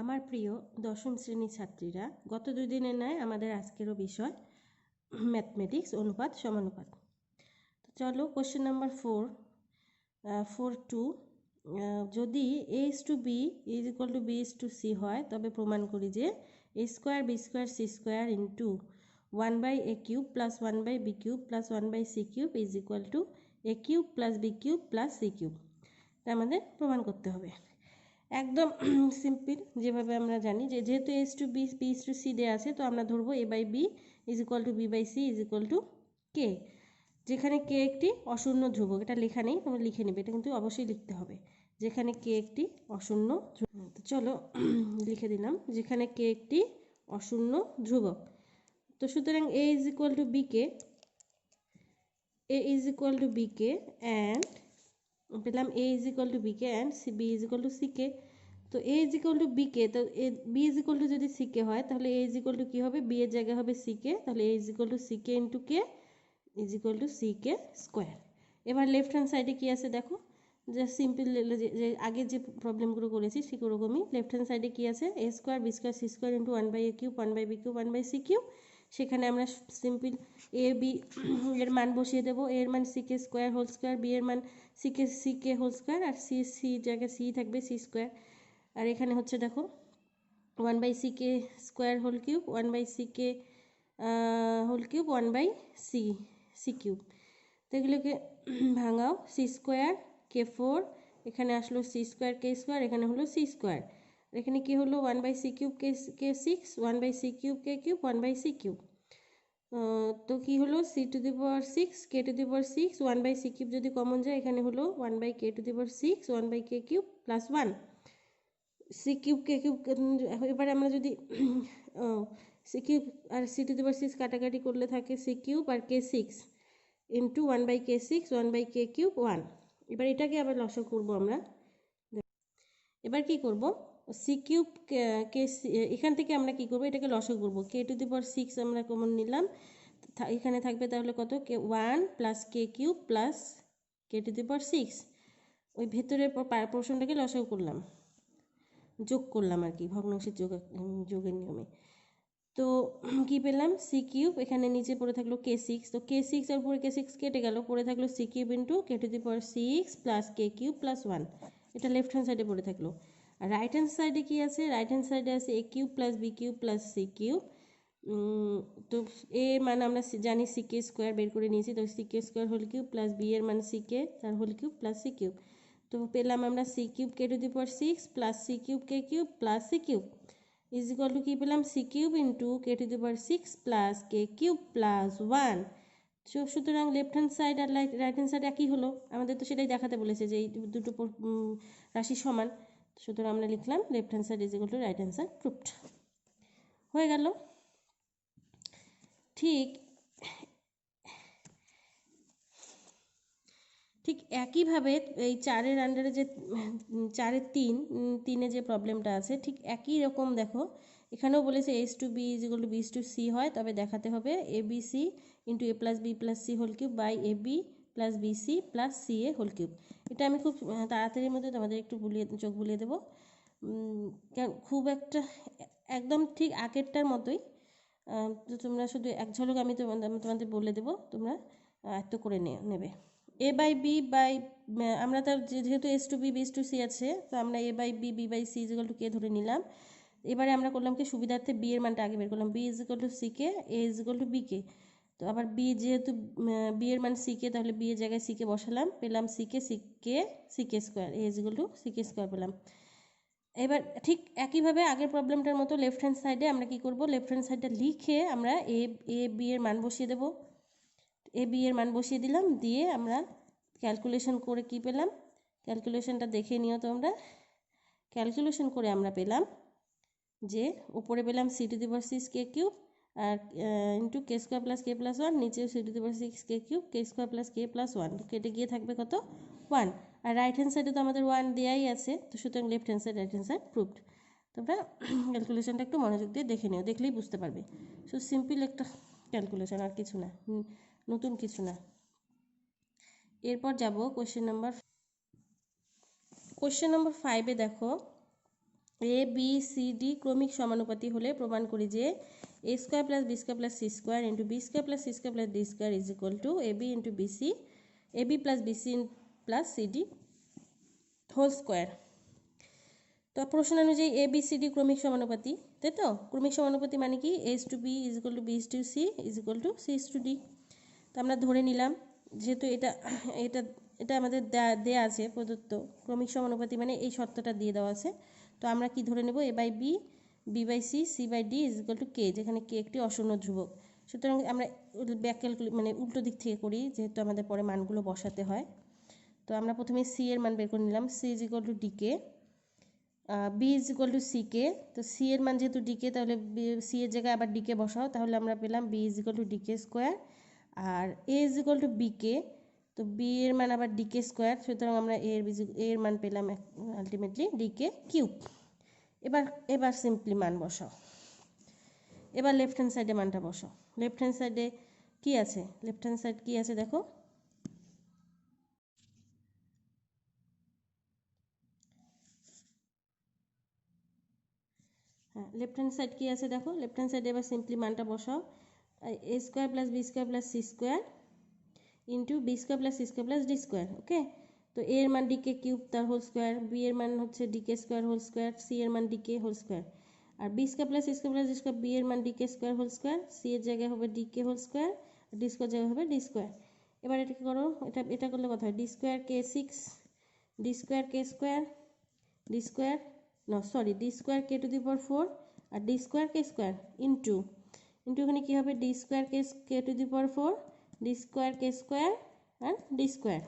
আমার প্রিয় দশম শ্রেণীর ছাত্রীরা, গত 2 দিনের ন্যায় আমাদের আজকেরও বিষয় ম্যাথমেটিক্স, অনুপাত সমানুপাত। তো চলো কোশ্চেন নাম্বার 4.2 যদি a/b = b/c হয় তবে প্রমাণ করি যে a² b² c² into 1/a³ plus 1/b³ plus 1/c³ = a³ plus b³ plus c³। তা আমাদের প্রমাণ করতে হবে। একদম সিম্পল, যেভাবে আমরা জানি যে যেহেতু a/b b/c দেওয়া আছে, তো আমরা ধরবো a/b = b/c = k, যেখানে k একটি অশূন্য ধ্রুবক। এটা লেখা নেই, তোমরা লিখে নেবে, এটা কিন্তু অবশ্যই লিখতে হবে, যেখানে k একটি অশূন্য ধ্রুবক। তো চলো লিখে দিলাম, যেখানে k একটি অশূন্য ধ্রুবক। তো সুতরাং a = bk and পেলাম a = bk and b = ck। তো a = bk, তো b = যদি ck হয় তাহলে a = কি হবে, b এর জায়গায় হবে ck, তাহলে a = ck * k = ck²। এবার লেফট হ্যান্ড সাইডে কি আছে দেখো, যে সিম্পল যে আগে যে প্রবলেমগুলো করেছি ঠিক ওরকমই। লেফট হ্যান্ড সাইডে কি আছে, a² b² c² * 1/a³ 1/b³ 1/c³। সেখানে আমরা সিম্পল a b এর মান বসিয়ে দেবো। a এর মান ck² হোল স্কয়ার, b এর মান ck হোল স্কয়ার, আর c জায়গায় c থাকবে c²। আর এখানে হচ্ছে দেখো 1/ck² whole cube 1/ck whole cube 1/c³। তো এগুলোকে ভাঙাও, c² k4, এখানে আসলো c² k², এখানে হলো c², এখানে কি হলো 1/c³ k6 1/c³ k³ 1/c³। তো কি হলো c⁶ k⁶ 1/c³ যদি কমন যায়, এখানে হলো 1/k⁶ 1/k³ plus 1 c³ k³ এবারে আমরা যদি c³ আর c⁶ কাটাকাটি করলে থাকে c³ আর k6 ইন্টু 1/k6 1/k³ 1। এবার এটাকে আবার লসাগু করবো আমরা। এবার কি করব, c³ এখান থেকে আমরা কি করব, এটাকে লসাগু করব। k⁶ আমরা কমন নিলাম, এখানে থাকবে তাহলে কত, k1 plus k³ plus k⁶। ওই ভেতরের পোর্শনটাকে লসাগু করলাম, যোগ করলাম আর কি, ভগ্নাংশের যোগের নিয়মে। তো কি পেলাম, c³ এখানে নিচে পড়ে থাকলো k6, তো k6 এর উপরে k6 কেটে গেল, পড়ে থাকলো c³ into k⁶ plus k³ plus 1। এটা লেফট হ্যান্ড সাইডে পড়ে থাকলো। আর রাইট হ্যান্ড সাইডে কি আছে, রাইট হ্যান্ড সাইডে আছে a³ plus b³ plus c³। তো a এর মান আমরা জানি ck² বের করে নিয়েছি, তো ck² whole cube plus b এর মান ck তার হোল কিউব প্লাস c³। তো পেলাম আমরা c³ k⁶ plus c³ k³ plus c³ = কি পেলাম, c³ into k⁶ plus k³ plus 1। সুতরাং লেফট হ্যান্ড সাইড আর রাইট হ্যান্ড সাইড একই হলো, আমাদের তো সেটাই দেখাতে বলেছে যে এই দুটো রাশি সমান। সুতরাং আমরা লিখলাম left hand side = right hand side, proved হয়ে গেল। ঠিক একইভাবে এই 4-এর আন্ডারে যে 4-এর 3 যে প্রবলেমটা আছে, ঠিক একই রকম দেখো, এখানেও বলেছে a/b = b/c হয় তবে দেখাতে হবে abc into a plus b plus c whole cube by ab plus bc plus ca whole cube. এটা আমি খুব তাড়াতাড়ির মধ্যে তোমাদের একটু চোখ বুলিয়ে দেবো, খুব একটা একদম ঠিক আগেরটার মতোই। তো তোমরা শুধু এক ঝলক আমি তোমাদের বলে দেবো, তোমরা আয়ত্ত করে নেবে। a/b আমরা তার যেহেতু a/b b/c আছে, তো আমরা a/b b/c = k ধরে নিলাম। এবারে আমরা করলাম কি, সুবিধার্থে b এর মানটা আগে বের করলাম, b = ck a = bk। তো আবার b যেহেতু b এর মান ck, তাহলে b এর জায়গায় ck বসালাম, পেলাম ck ck² a = ck² পেলাম। এবার ঠিক একইভাবে আগের প্রবলেমটার মতো লেফট হ্যান্ড সাইডে আমরা কি করব, লেফট হ্যান্ড সাইডটা লিখে আমরা a b এর মান বসিয়ে দেব। a b এর মান বসিয়ে দিলাম, দিয়ে আমরা ক্যালকুলেশন করে কি পেলাম, ক্যালকুলেশনটা দেখে নিও তোমরা। ক্যালকুলেশন করে আমরা পেলাম যে উপরে পেলাম c⁶ k³ আর into k² plus k plus 1, নিচেও c⁶ k³ k² plus k plus 1, কেটে গিয়ে থাকবে কত, 1। আর রাইট হ্যান্ড সাইডে তো আমাদের 1 দেয়াই আছে, তো সুতরাং left hand side right hand side proved. তোমরা ক্যালকুলেশনটা একটু মনোযোগ দিয়ে দেখে নিও, দেখলেই বুঝতে পারবে। সো সিম্পল একটা ক্যালকুলেশন, আর কিছু না, নতুন কিছু না। এরপর যাব কোশ্চেন নাম্বার 5-এ। দেখো এ বি সি ডি ক্রমিক সমানুপাতি হলে প্রমাণ করি যে A square plus B square plus C square into B square plus C square plus D square is equal to A B into BC A B plus BC plus CD whole square. তো প্রশ্ন অনুযায়ী A B C D ক্রমিক সমানুপাতি, তাই তো? ক্রমিক সমানুপাতি মানে কি? As to B is equal to B to C is equal to C to D. তো আমরা ধরে নিলাম যেহেতু এটা এটা এটা আমাদের দেয়া আছে প্রদত্ত ক্রমিক সমানুপাতি মানে এই শর্তটা দিয়ে দেওয়া আছে। তো আমরা কি ধরে নেব? A by B, B by C, C by D is equal to K, যেখানে কে একটি অশূন্য ধ্রুবক। সুতরাং আমরা ব্যাক মানে উল্টো দিক থেকে করি, যেহেতু আমাদের পরে মানগুলো বসাতে হয়। তো আমরা প্রথমে সি এর মান বের করে নিলাম, C is equal to DK, B is equal to C K. তো সি এর মান যেহেতু ডিকে, তাহলে সি এর জায়গায় আবার ডিকে বসাও, তাহলে আমরা পেলাম B is equal to DK square. আর A is equal to BK, তো বি এর মান আবার ডিকে স্কোয়ার, সুতরাং আমরা এর মান পেলাম আলটিমেটলি ডিকে কিউব। এবার এবার সিম্পলি মান বসাও। এবার লেফট হ্যান্ড সাইডে মানটা বসাও। লেফট হ্যান্ড সাইডে কি আছে? লেফট হ্যান্ড সাইড কি আছে দেখো। হ্যাঁ, লেফট হ্যান্ড সাইড কী আছে দেখো। লেফট হ্যান্ড সাইডে এবার সিম্পলি মানটা বসাও। A square plus B square plus C square into B square plus C square plus D square. Okay, তো এ এর মান ডিকে কিউব তার হোল স্কোয়ার, বি এর মান হচ্ছে DK square whole square, C এর মান ডিকে হোল স্কোয়ার, আর B square plus C square plus D square, B এর মান DK square whole square, C এর জায়গায় হবে DK whole square, D square জায়গায় হবে ডি স্কোয়ার। এবার এটা করো, এটা করলে কথা হয় D square K six, D square K square, D square sorry D square K to the power four আর D square K square into এখানে কী হবে? D square K to the power four, D square K square আর D square.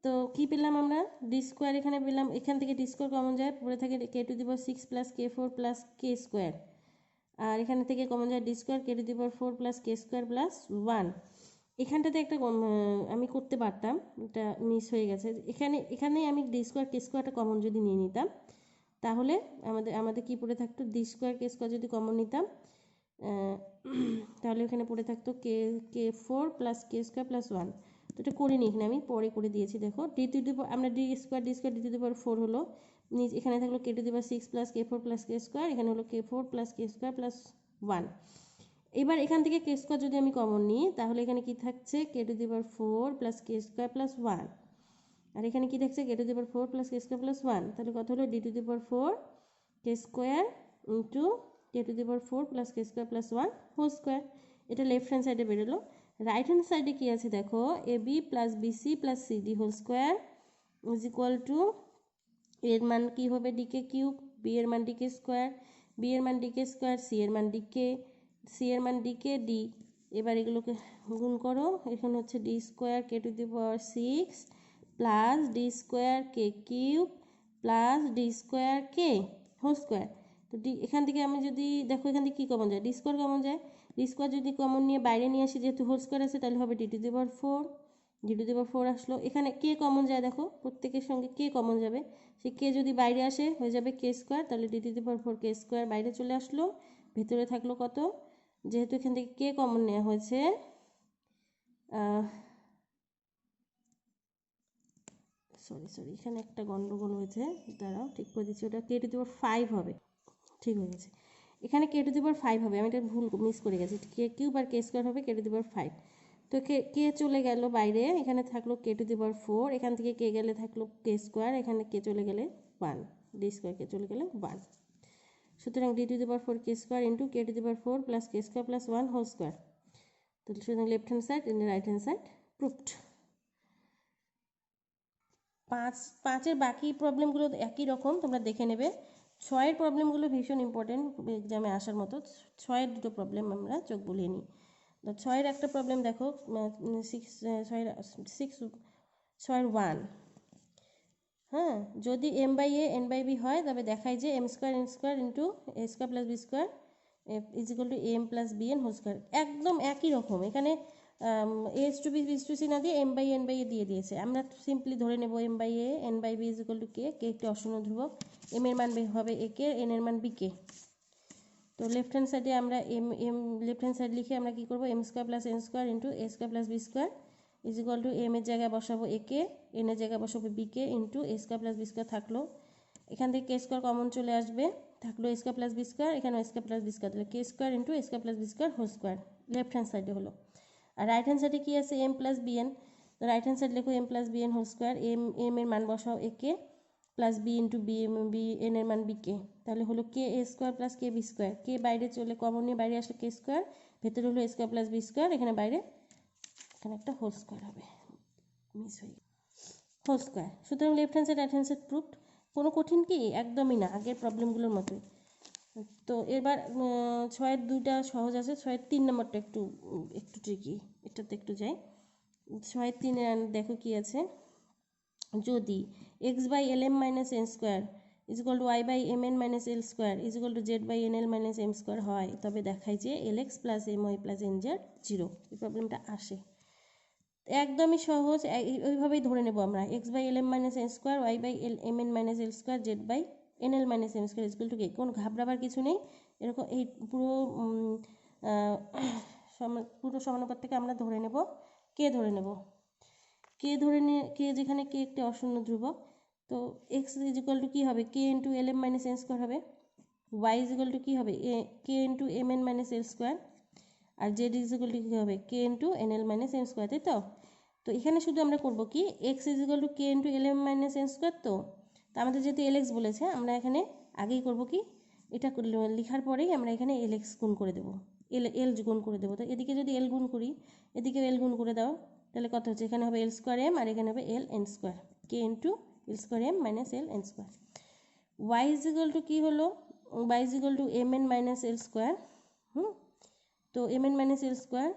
তো কী পেলাম আমরা? D square এখানে পেলাম, এখান থেকে ডি স্কোয়ার কমন যায়, পরে থাকে K to the power six plus K four plus K square, আর এখানে থেকে কমন যায় D square K to the power four plus K square plus one. এখানটাতে একটা আমি করতে পারতাম, এটা মিস হয়ে গেছে। এখানে আমি ডি স্কোয়ার কে স্কোয়ারটা কমন যদি নিয়ে নিতাম, তাহলে আমাদের কি পড়ে থাকতো? ডি স্কোয়ার কে স্কোয়ার যদি কমন নিতাম, তাহলে এখানে পড়ে থাকতো কে four plus K square plus one. তো এটা করিনি, এখানে আমি পরে করে দিয়েছি। দেখো ডি টু দি আমরা D square D to the power four হলো, এখানে থাকলো K to the power six plus K four plus K square, এখানে হলো K four plus K square plus one. এবার এখান থেকে কে স্কোয়ার যদি আমি কমন নিই, তাহলে এখানে কি থাকছে? K to the power four plus K square plus one, আর এখানে কি থাকছে? K to the power four plus K square plus one. তাহলে কত হলো? D to the power four K square into K to the power four plus K square plus one whole square. এটা left hand সাইডে বেরোলো। Right hand সাইডে কী আছে দেখো? A B plus BC plus CD whole square is equal two এর মান কী হবে? ডিকে কিউব, বি এর মান ডিকে স্কোয়ার, বি এর মান ডিকে স্কোয়ার, সি এর মান ডিকে, সি এর মান ডিকে ডি। এবার এগুলোকে গুণ করো, এখানে হচ্ছে D square K to the power six plus D square K cube plus D square K whole square. তো এখান থেকে আমি যদি দেখো, এখান থেকে কী কমন যায়? ডি স্কোয়ার কমন যায়। ডি স্কোয়ার যদি কমন নিয়ে বাইরে নিয়ে আসি, যেহেতু হোল স্কোয়ার আছে, তাহলে হবে D to the power four, D to the power four আসলো। এখানে কে কমন যায় দেখো, প্রত্যেকের সঙ্গে কে কমন যাবে। সে কে যদি বাইরে আসে হয়ে যাবে কে স্কোয়ার, তাহলে D to the power four K square বাইরে চলে আসলো, ভেতরে থাকলো কত? যেহেতু এখান থেকে কে কমন নেওয়া হয়েছে, সরি এখানে একটা গন্ডগোল হয়েছে, দাঁড়াও ঠিক করে দিচ্ছি। ওটা কে টু দি পাওয়ার ফাইভ হবে, ঠিক হয়ে গেছে। এখানে কে টু দি পাওয়ার ফাইভ হবে, আমি এটা ভুল মিস করে গেছি। কে কিউব আর কে স্কোয়ার হবে কে টু দি পাওয়ার ফাইভ। তো কে চলে গেল বাইরে, এখানে থাকলো K to the power four, এখান থেকে কে গেলে থাকলো কে স্কোয়ার, এখানে কে চলে গেলে ওয়ান, ডি স্কোয়ার কে চলে গেলে ওয়ান। সুতরাং D to the power four K square into K to the power four plus K square plus one whole square. তো সুতরাং left hand side in right hand side proved. পাঁচের বাকি প্রবলেমগুলো একই রকম, তোমরা দেখে নেবে। ছয়ের প্রবলেমগুলো ভীষণ ইম্পর্টেন্ট এক্সামে আসার মতো। ছয়ের দুটো প্রবলেম আমরা চোখ বুলিয়ে নিই। তো ছয়ের একটা প্রবলেম দেখো, ছয়ের ওয়ান। হ্যাঁ, যদি M by A N by B হয়, তবে দেখায় যে M square N square into A square plus B square is equal to M plus B N whole square. একদম একই রকম, এখানে as to B B is to C না দিয়ে এম বাই এ দিয়ে দিয়েছে। আমরা সিম্পলি ধরে নেব M by A N by B is equal to K, K একটি অশূন্য ধ্রুবক, এম এর মান হবে এ কে, এন এর মান বি কে। তো লেফট হ্যান্ড সাইডে আমরা লেফট হ্যান্ড সাইড লিখে আমরা কী করবো? M square plus N square into A square plus B square is equal to M এর জায়গায় বসাবো এ কে, এন এর জায়গায় বসাবো B K into A square plus B square থাকলো। এখান থেকে কে স্কোয়ার কমন চলে আসবে, থাকলো A square plus B square, এখানে A square plus B square, তাহলে K square into A square plus B square whole square left hand সাইডে হলো। আর রাইট হ্যান্ড সাইডে কী আছে, M plus B N, right hand side লেখো M plus B N whole square, M এর মান বসাও A K plus B into B N এর মান বি কে, তাহলে হলো K A square plus K B square, K বাইরে চলে কমন নিয়ে বাইরে আসলে কে স্কোয়ার, ভেতরে হলো এ স্কোয়ার প্লাস বি স্কোয়ার, এখানে বাইরে এখানে একটা হোল স্কোয়ার হবে, মিস হয়ে গেল হোল স্কোয়ার। সুতরাং left hand side right hand side proofed, কোনো কঠিন কি একদমই না, আগের প্রবলেমগুলোর মতোই। তো এবার 6-এর 2টা সহজ আছে, 6-এর 3 নম্বরটা একটু একটু ট্রিকি, এটাতে একটু যাই। 6-এর 3 দেখো কি আছে, যদি X by L M minus N square is equal to Y by M N minus L square is equal to Z by N L minus M square হয়, তবে দেখায় যে L X plus M Y plus N Z 0। এই প্রবলেমটা আসে একদমই সহজ, ওইভাবেই ধরে নেব আমরা, X by L M minus N square Y by M N minus L square Z by N L minus M square equal to K, কোনো ঘাবড়াবার কিছু নেই। এরকম এই পুরো সমানুপাত থেকে আমরা ধরে নেব কে ধরে নেব, কে ধরে নিয়ে কে, যেখানে কে একটি অশূন্য ধ্রুবক, তো এক্স ইজ ইকুয়াল টু কী হবে, K into L M minus N square হবে, ওয়াই ইজ ইকুয়াল টু কী হবে K into M N minus L square, আর জেড ইজ ইকুয়াল টু কী হবে K into N L minus M square, তাই তো। তো এখানে শুধু আমরা করবো কি X is equal to K into L M minus N square, তো আমাদের যেহেতু এল এক্স বলেছে আমরা এখানে আগেই করবো কি এটা লেখার পরেই আমরা এখানে এল এক্স গুণ করে দেবো, এল গুণ করে দেবো। তো এদিকে যদি এল গুণ করি এদিকে এল গুণ করে দাও, তাহলে কত হচ্ছে, এখানে হবে এল স্কোয়ার এম আর এখানে হবে L N square, K into L square M minus L N square. Y is equal to কী হলো, Y is equal to M N minus L square, তো M N minus L square,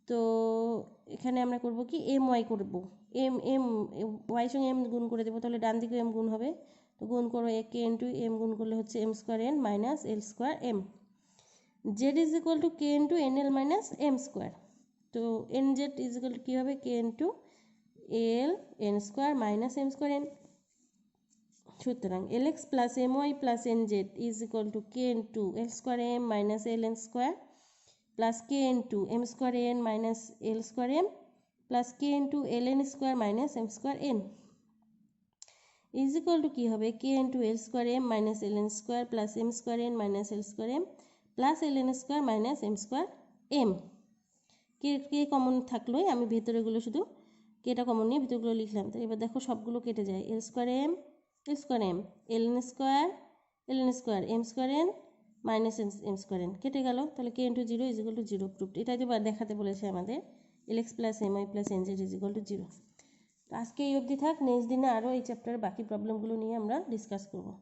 তো এখানে আমরা করব কি এম ওয়াই করব, M M Y সঙ্গে এম গুণ করে দেবো, তাহলে ডান দিকে এম গুণ হবে, তো গুণ করো এ কে ইন্টু এম গুণ করলে হচ্ছে M square N minus L square M. Z is equal to K into N L minus M square, তো N Z is equal to কী হবে K into L N square minus M square N. সুতরাং L X plus M Y plus N Z is equal to K into L square M minus L N square plus K into M square N minus L square M plus K into L N square minus M square N is equal to কী হবে K into L square M minus L N square plus M square N minus L square M plus L N square minus M square M. K K common থাকলোই, আমি ভেতরেগুলো শুধু কেটা common নিয়ে ভেতরগুলো লিখলাম। তো এবার দেখো সবগুলো কেটে যায়, L square M L N square M square N minus M square N কেটে গেল, তাহলে K into 0 is equal to 0 proofed. এটাই তো দেখাতে বলেছে আমাদের L X plus M Y plus N Z is equal to 0। আজকে এই অবধি থাক, নেক্সট দিনে আরও এই চ্যাপ্টারের বাকি প্রবলেমগুলো নিয়ে আমরা ডিসকাস করবো।